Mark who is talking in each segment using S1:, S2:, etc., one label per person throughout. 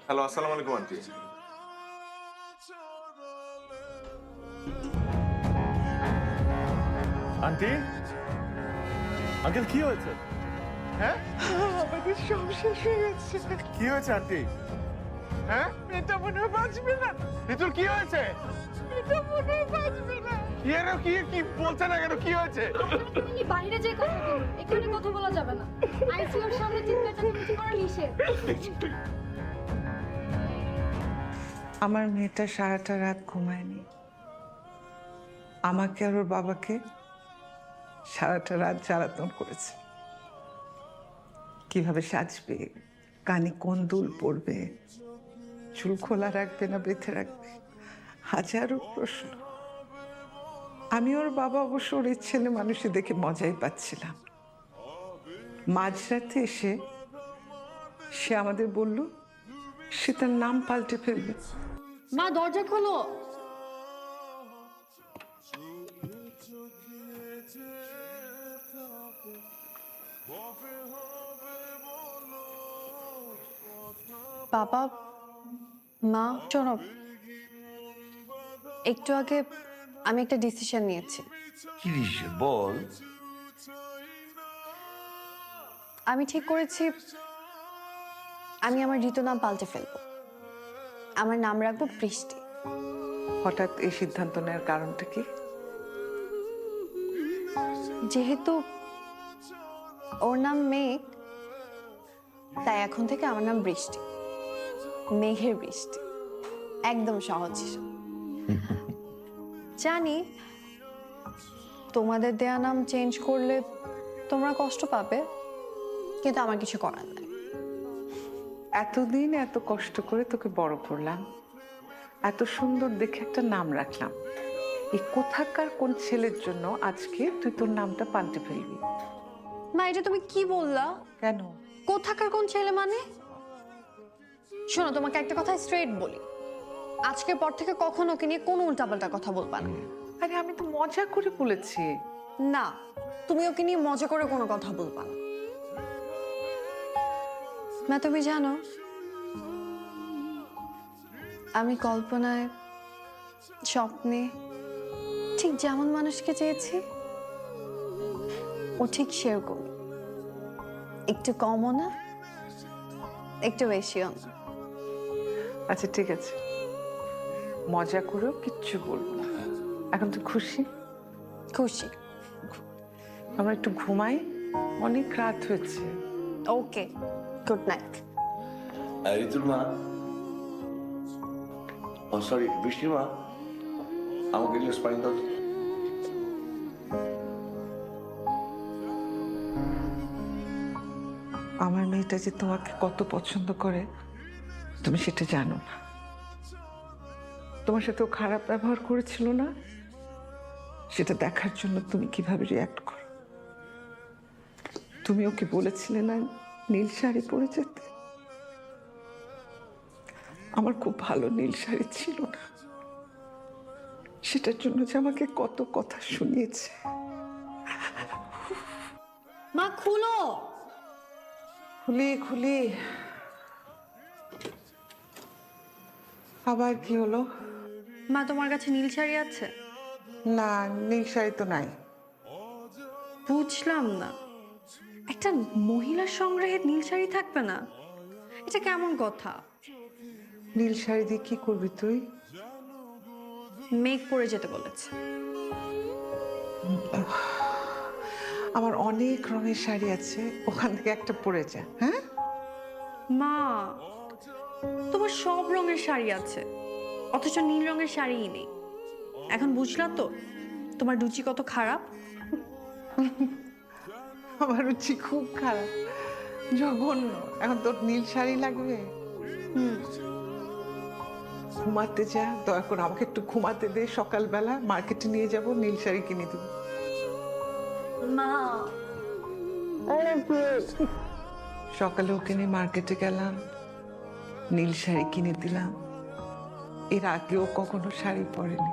S1: Hello, আসসালামু আলাইকুম aunty.
S2: Aunty, uncle কি হয়েছে? হ্যাঁ,
S3: আমাদের সব শেষ হয়ে গেছে।
S2: কি হয়েছে আন্টি?
S3: হ্যাঁ, এটা মনে হয় বাঁচবে না।
S2: ঋতুর কি হয়েছে?
S3: এটা মনে হয় বাঁচবে না।
S2: কি বলছে না কেন? কি হয়েছে?
S4: আপনি বাইরে যে কথা বলুন, এখানে কথা বলা যাবে না। আইসিইউর সামনে চিৎকার চেঁচামেচি করা নিষেধ।
S5: আমার মেয়েটা সারাটা রাত ঘুমায়নি। আমাকে আর ওর বাবাকে সারাটা রাত জ্বালাতন করেছে। কিভাবে সাজবে, কানে কোন দুল পড়বে, চুল খোলা রাখবে না বেঁধে রাখবে, হাজারো প্রশ্ন। আমি ওর বাবা অবশ্য ওর এই ছেলে মানুষই দেখে মজাই পাচ্ছিলাম। মাঝরাতে এসে সে আমাদের বলল সে তার নাম পাল্টে ফেলবে।
S4: মা, দরজা খোলো।
S6: বাবা, মা, শোনো, একটু আগে আমি একটা ডিসিশন নিয়েছি।
S7: কি ডিসিশন বল?
S6: আমি ঠিক করেছি আমি আমার ঋতু নাম পাল্টে ফেলবো। আমার নাম রাখবো বৃষ্টি।
S5: হঠাৎ এই সিদ্ধান্ত নেওয়ার কারণটা কি?
S6: যেহেতু ওর নাম মেঘ, তাই এখন থেকে আমার নাম বৃষ্টি। মেঘের বৃষ্টি, একদম সহজ হিসাব। জানি তোমাদের দেয়া নাম চেঞ্জ করলে তোমরা কষ্ট পাবে, কিন্তু আমার কিছু করার নাই।
S5: এতদিন এত কষ্ট করে তোকে বড় করলাম, এত সুন্দর দেখে একটা নাম রাখলাম। এই কোথাকার কোন ছেলের জন্য আজকে তুই তোর নামটা পাল্টে ফেলবি?
S6: মা, এটা তুমি কি বললা?
S5: কেন?
S6: কোথাকার কোন ছেলে মানে? শোনো, তোমাকে একটা কথা স্ট্রেট বলি, আজকের পর থেকে কখনো ওকে নিয়ে কোনো উল্টাপাল্টা কথা বলবা না।
S5: আরে আমি তো মজা করে বলেছি।
S6: না, তুমি ওকে নিয়ে মজা করে কোনো কথা বলবা না। না, তুমি জানো আমি কল্পনায়, স্বপ্নে ঠিক যেমন মানুষকে চেয়েছি, ও ঠিক সেরকম। একটু কমও না, একটু বেশিও না।
S5: আচ্ছা ঠিক আছে, মজা করেও কিচ্ছু বলবো না। এখন তুই খুশি?
S6: খুশি।
S5: আমরা একটু ঘুমাই, অনেক রাত হয়েছে।
S6: ওকে, গুড নাইট।
S7: ঋতুর মা, ও সরি, বৃষ্টির মা, আমাকে গ্লাস পানি দাও তো।
S5: আমার মেয়েটা যে তোমাকে কত পছন্দ করে তুমি সেটা জানো না। তোমার সাথে ও খারাপ ব্যবহার করেছিল না, সেটা দেখার জন্য তুমি কিভাবে রিয়াক্ট করো। তুমি ওকে বলেছিলে না নীল শাড়ি পরে যেতে? আমার খুব ভালো নীল শাড়ি ছিল না, সেটার জন্য যে আমাকে কত কথা শুনিয়েছে।
S6: মা, খুলো।
S5: খুলি খুলি, আবার কি হলো?
S6: মা, তোমার কাছে নীল শাড়ি আছে?
S5: না, নীল শাড়ি তো নাই।
S6: বুঝলাম না, একটা মহিলার সংগ্রহে নীল শাড়ি থাকবে না? এটা কেমন কথা?
S5: নীল শাড়ি দিয়ে কি করবি তুই?
S6: মেঘ পরে যেতে বলেছে।
S5: আমার অনেক রঙের শাড়ি আছে, ওখান থেকে একটা পরে যা। হ্যাঁ
S6: মা, তোমার সব রঙের শাড়ি আছে, অথচ নীল রঙের শাড়িই নেই। এখন বুঝলা তো তোমার রুচি কত খারাপ?
S5: আমার রুচি খুব খারাপ, জঘন্য। এখন তোর নীল শাড়ি লাগবে? ঘুমাতে যা, দয়া করে আমাকে একটু ঘুমাতে দে। সকালবেলা মার্কেটে নিয়ে যাব, নীল শাড়ি কিনে দেবো।
S6: মা,
S5: সকালে ওকে নিয়ে মার্কেটে গেলাম, নীল শাড়ি কিনে দিলাম। এর আগেও কখনো শাড়ি পরেনি,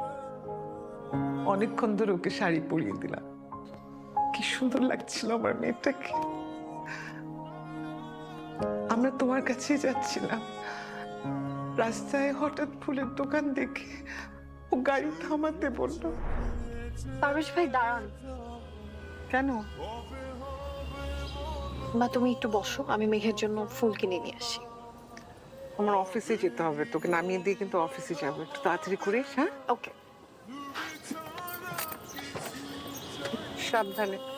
S5: অনেকক্ষণ ধরে ওকে শাড়ি পরিয়ে দিলাম। কি সুন্দর লাগছিল আমার মেয়েটাকে। আমরা তোমার কাছে যাচ্ছিলাম, রাস্তায় হঠাৎ ফুলের দোকান দেখে ও গাড়ি থামাতে বলল।
S1: পারভেজ ভাই দাঁড়ান।
S5: কেন?
S1: মা তুমি একটু বসো, আমি মেঘের জন্য ফুল কিনে নিয়ে আসি।
S5: আমার অফিসে যেতে হবে, তোকে নামিয়ে দিয়ে কিন্তু অফিসে যাবো, একটু তাড়াতাড়ি করিস। হ্যাঁ,
S1: ওকে।
S5: সাবধানে।